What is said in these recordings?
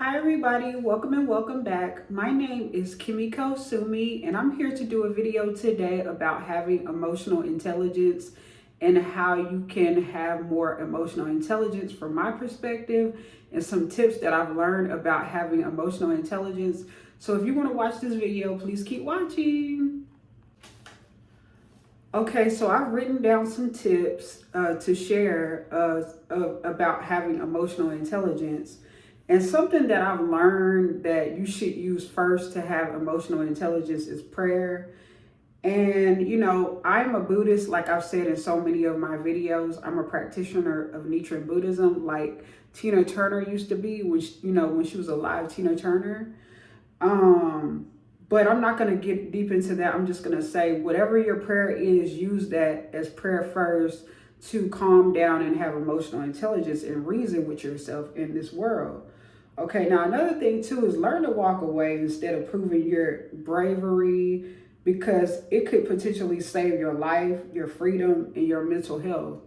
Hi everybody, welcome and welcome back. My name is Kimiko Sumi and I'm here to do a video today about having emotional intelligence and how you can have more emotional intelligence from my perspective and some tips that I've learned about having emotional intelligence. So if you want to watch this video, please keep watching. Okay, so I've written down some tips to share about having emotional intelligence. And something that I've learned that you should use first to have emotional intelligence is prayer. And, I'm a Buddhist, like I've said in so many of my videos. I'm a practitioner of Nichiren Buddhism, like Tina Turner used to be when she was alive, Tina Turner. Um, but I'm not going to get deep into that. I'm just going to say whatever your prayer is, use that as prayer first to calm down and have emotional intelligence and reason with yourself in this world. Okay, now another thing too is learn to walk away instead of proving your bravery, because it could potentially save your life, your freedom, and your mental health.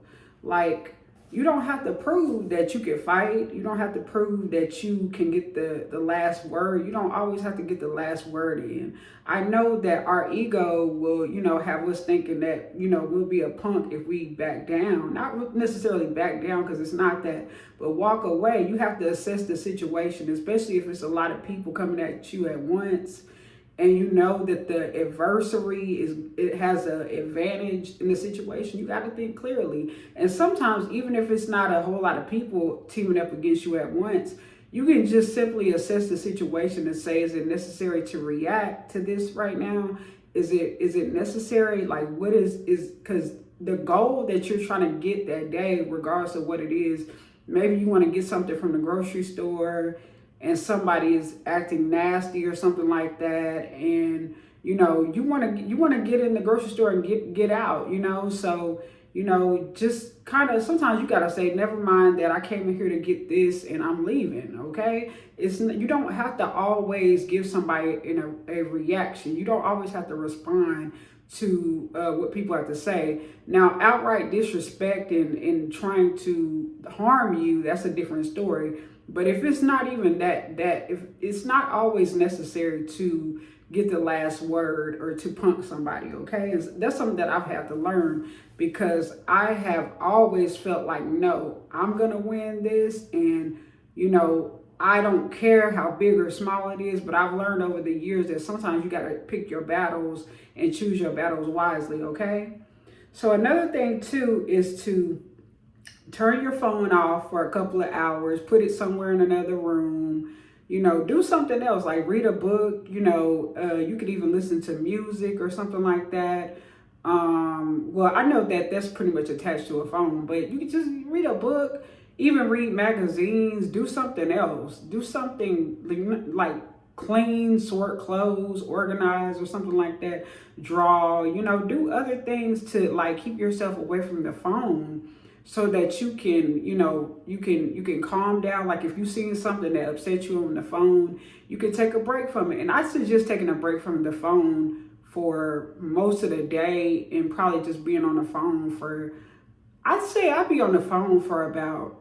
Like, you don't have to prove that you can fight. You don't have to prove that you can get the last word. You don't always have to get the last word in. I know that our ego will, have us thinking that, we'll be a punk if we back down. Not necessarily back down, because it's not that, but walk away. You have to assess the situation, especially if it's a lot of people coming at you at once, and you know that the adversary it has an advantage in the situation. You got to think clearly. And sometimes, even if it's not a whole lot of people teaming up against you at once, you can just simply assess the situation and say, is it necessary to react to this right now? Is it necessary? Like, what is because the goal that you're trying to get that day, regardless of what it is, maybe you want to get something from the grocery store and somebody is acting nasty or something like that, and you want to get in the grocery store and get out, so just kind of sometimes you got to say, never mind that, I came in here to get this and I'm leaving. Okay, you don't have to always give somebody a reaction. You don't always have to respond to what people have to say. Now, outright disrespect and trying to harm you, that's a different story. But if it's not even that if it's not always necessary to get the last word or to punk somebody, okay? That's something that I've had to learn, because I have always felt like, no, I'm gonna win this, and I don't care how big or small it is. But I've learned over the years that sometimes you gotta pick your battles and choose your battles wisely, okay? So another thing too is to turn your phone off for a couple of hours, put it somewhere in another room, do something else, like read a book, you could even listen to music or something like that. Well, I know that that's pretty much attached to a phone, but you can just read a book, even read magazines, do something else, do something like clean, sort clothes, organize, or something like that, draw, do other things to like keep yourself away from the phone, so that you can, you can calm down. Like, if you've seen something that upsets you on the phone, you can take a break from it. And I suggest taking a break from the phone for most of the day, and probably just being on the phone for, I'd say I'd be on the phone for about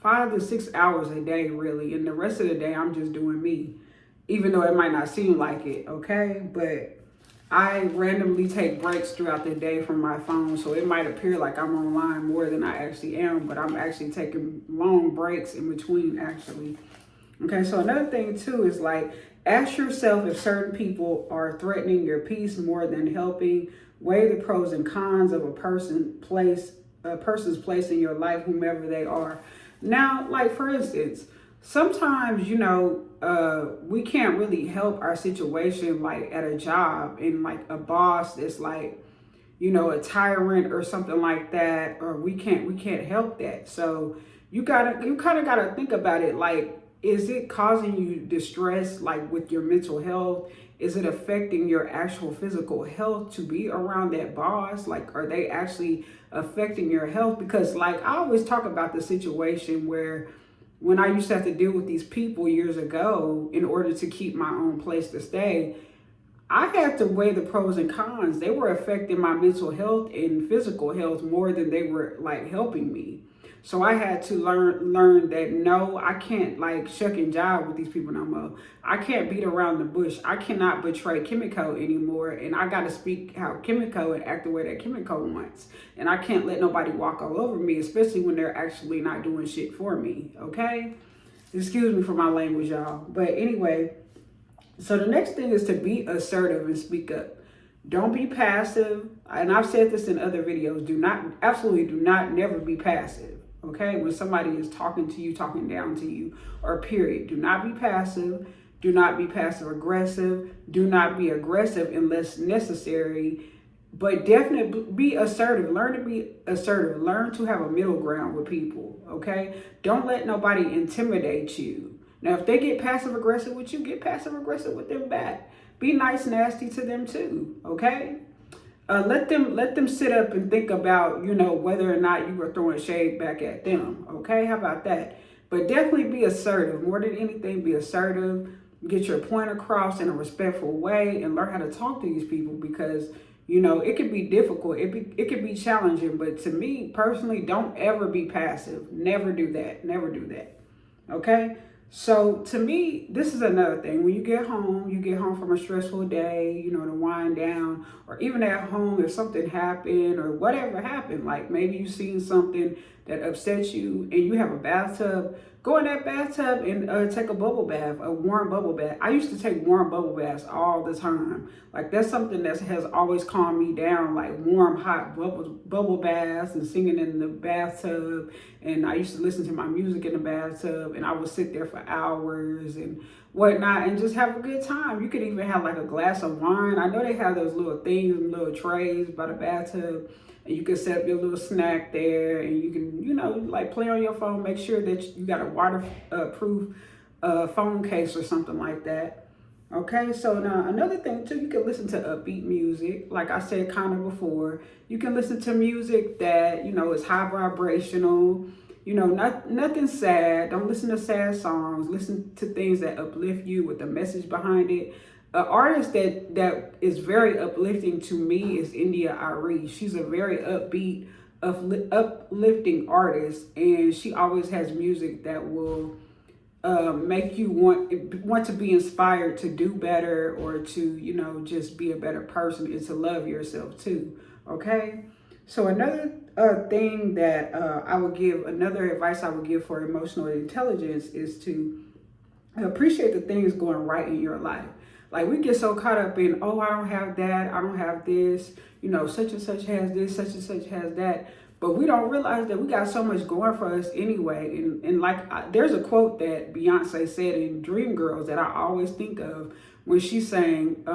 5 to 6 hours a day, really. And the rest of the day, I'm just doing me, even though it might not seem like it, okay? But I randomly take breaks throughout the day from my phone, so it might appear like I'm online more than I actually am, but I'm actually taking long breaks in between, actually. Okay, so another thing too is, like, ask yourself if certain people are threatening your peace more than helping. Weigh the pros and cons of a person's place in your life, whomever they are. Now, like, for instance, sometimes, we can't really help our situation, like at a job, and like a boss that's like, a tyrant or something like that, or we can't help that. So you kind of gotta think about it, like, is it causing you distress, like with your mental health? Is it affecting your actual physical health to be around that boss? Like, are they actually affecting your health? Because, like, I always talk about the situation where, when I used to have to deal with these people years ago in order to keep my own place to stay, I had to weigh the pros and cons. They were affecting my mental health and physical health more than they were, like, helping me. So I had to learn that no, I can't like shuck and jive with these people no more. I can't beat around the bush. I cannot betray Kimiko anymore, and I got to speak how Kimiko and act the way that Kimiko wants. And I can't let nobody walk all over me, especially when they're actually not doing shit for me. Okay, excuse me for my language, y'all. But anyway, so the next thing is to be assertive and speak up. Don't be passive. And I've said this in other videos. Absolutely do not, never be passive. Okay? When somebody is talking to you, talking down to you, or period. Do not be passive. Do not be passive aggressive. Do not be aggressive unless necessary. But definitely be assertive. Learn to be assertive. Learn to have a middle ground with people. Okay? Don't let nobody intimidate you. Now, if they get passive aggressive with you, get passive aggressive with them back. Be nice, nasty to them too, okay? Let them sit up and think about, whether or not you were throwing shade back at them, okay? How about that? But definitely be assertive. More than anything, be assertive. Get your point across in a respectful way and learn how to talk to these people because, it can be difficult. It can be challenging. But to me, personally, don't ever be passive. Never do that. Never do that, okay? So to me, this is another thing. When you get home from a stressful day, to wind down, or even at home, if something happened or whatever happened, like maybe you seen something that upsets you and you have a bathtub, go in that bathtub and take a bubble bath, a warm bubble bath. I used to take warm bubble baths all the time. Like that's something that has always calmed me down, like warm, hot bubble baths and singing in the bathtub. And I used to listen to my music in the bathtub and I would sit there for hours and whatnot and just have a good time. You could even have like a glass of wine. I know they have those little things and little trays by the bathtub. And you can set up your little snack there and you can, like play on your phone. Make sure that you got a waterproof phone case or something like that. Okay, so now another thing too, you can listen to upbeat music. Like I said kind of before, you can listen to music that, is high vibrational, nothing sad. Don't listen to sad songs. Listen to things that uplift you with a message behind it. An artist that is very uplifting to me is India.Arie. She's a very upbeat, uplifting artist, and she always has music that will make you want to be inspired to do better or to just be a better person and to love yourself too. Okay, so another thing that another advice I would give for emotional intelligence is to appreciate the things going right in your life. Like we get so caught up in, oh, I don't have that, I don't have this, such and such has this, such and such has that. But we don't realize that we got so much going for us anyway. And there's a quote that Beyonce said in Dreamgirls that I always think of when she's saying,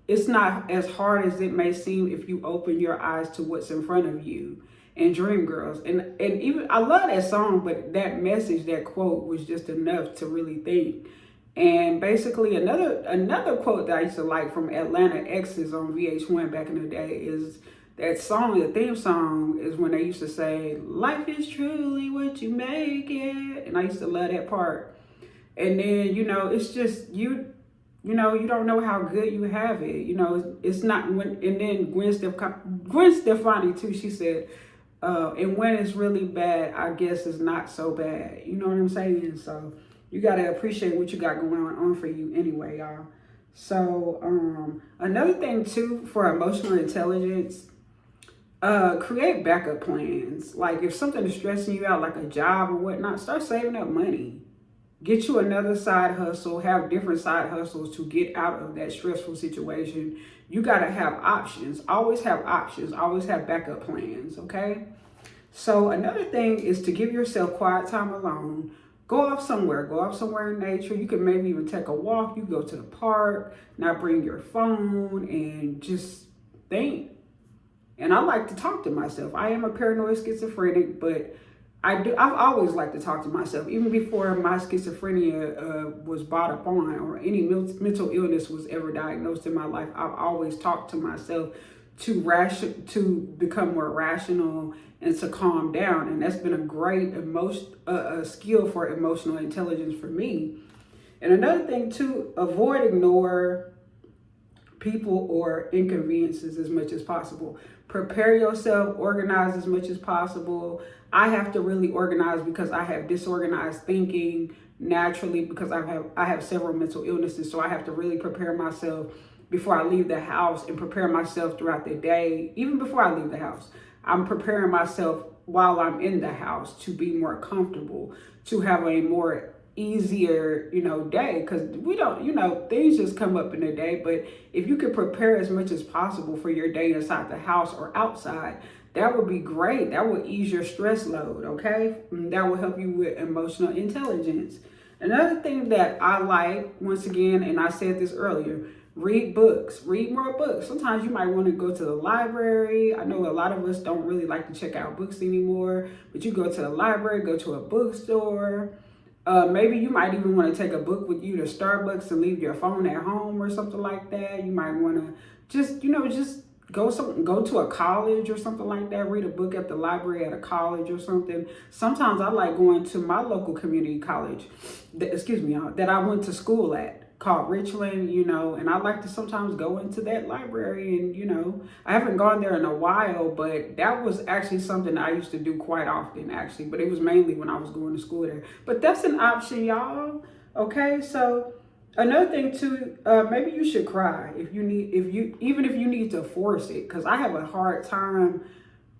it's not as hard as it may seem if you open your eyes to what's in front of you. And Dreamgirls, and even I love that song, but that message, that quote was just enough to really think. And basically another quote that I used to like from Atlanta Exes on VH1 back in the day is that song, the theme song is when they used to say, life is truly what you make it. And I used to love that part. And then, it's just you don't know how good you have it. It's not when, and then Gwen Stefani too, she said, and when it's really bad, I guess it's not so bad. You know what I'm saying? So you got to appreciate what you got going on for you anyway, y'all. So another thing too for emotional intelligence, create backup plans. Like if something is stressing you out, like a job or whatnot, start saving up money. Get you another side hustle, have different side hustles to get out of that stressful situation. You got to have options. Always have options. Always have backup plans, okay? So another thing is to give yourself quiet time alone. Go off somewhere. Go off somewhere in nature. You can maybe even take a walk. You go to the park, not bring your phone, and just think. And I like to talk to myself. I am a paranoid schizophrenic, but I've always liked to talk to myself, even before my schizophrenia was brought upon or any mental illness was ever diagnosed in my life. I've always talked to myself to become more rational and to calm down. And that's been a great skill for emotional intelligence for me. And another thing too, ignore people or inconveniences as much as possible. prepare yourself, organize as much as possible. I have to really organize because I have disorganized thinking naturally, because I have several mental illnesses. So I have to really prepare myself before I leave the house and prepare myself throughout the day. Even before I leave the house, I'm preparing myself while I'm in the house to be more comfortable, to have a more easier, day, because we don't, things just come up in the day. But if you could prepare as much as possible for your day inside the house or outside, that would be great. That would ease your stress load, okay? And that will help you with emotional intelligence. Another thing that I like, once again, and I said this earlier, read books, read more books. Sometimes you might want to go to the library. I know a lot of us don't really like to check out books anymore, but you go to the library, go to a bookstore. Maybe you might even want to take a book with you to Starbucks and leave your phone at home or something like that. You might want to just go to a college or something like that. Read a book at the library at a college or something. Sometimes I like going to my local community college, that I went to school at, called Richland, and I like to sometimes go into that library and, I haven't gone there in a while, but that was actually something I used to do quite often actually, but it was mainly when I was going to school there. But that's an option, y'all. Okay, so another thing too, maybe you should cry even if you need to force it, because I have a hard time.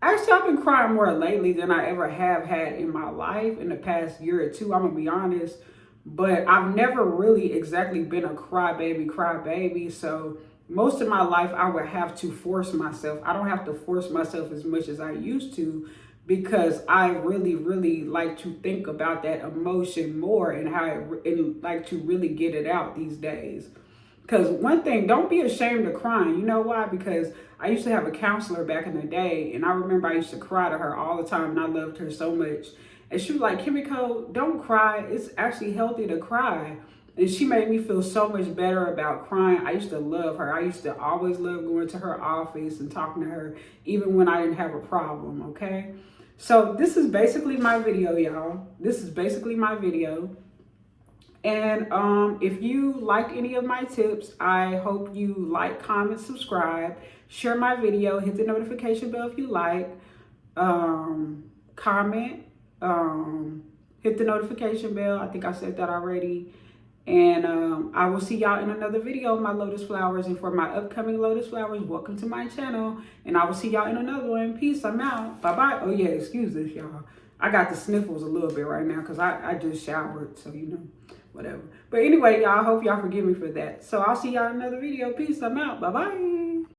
Actually, I've been crying more lately than I ever have had in my life in the past year or two, I'm gonna be honest. But I've never really exactly been a crybaby. So most of my life, I would have to force myself. I don't have to force myself as much as I used to, because I really, really like to think about that emotion more and and like to really get it out these days. Because one thing, don't be ashamed of crying. You know why? Because I used to have a counselor back in the day, and I remember I used to cry to her all the time, and I loved her so much. And she was like, Kimiko, don't cry. It's actually healthy to cry. And she made me feel so much better about crying. I used to love her. I used to always love going to her office and talking to her, even when I didn't have a problem, okay? So this is basically my video, y'all. This is basically my video. And if you liked any of my tips, I hope you like, comment, subscribe, share my video, hit the notification bell if you like, comment, hit the notification bell. I think I said that already. And I will see y'all in another video of my lotus flowers. And for my upcoming lotus flowers, welcome to my channel. And I will see y'all in another one. Peace. I'm out. Bye-bye. Oh, yeah. Excuse this, y'all. I got the sniffles a little bit right now because I just showered. So, whatever. But anyway, y'all, I hope y'all forgive me for that. So I'll see y'all in another video. Peace. I'm out. Bye-bye.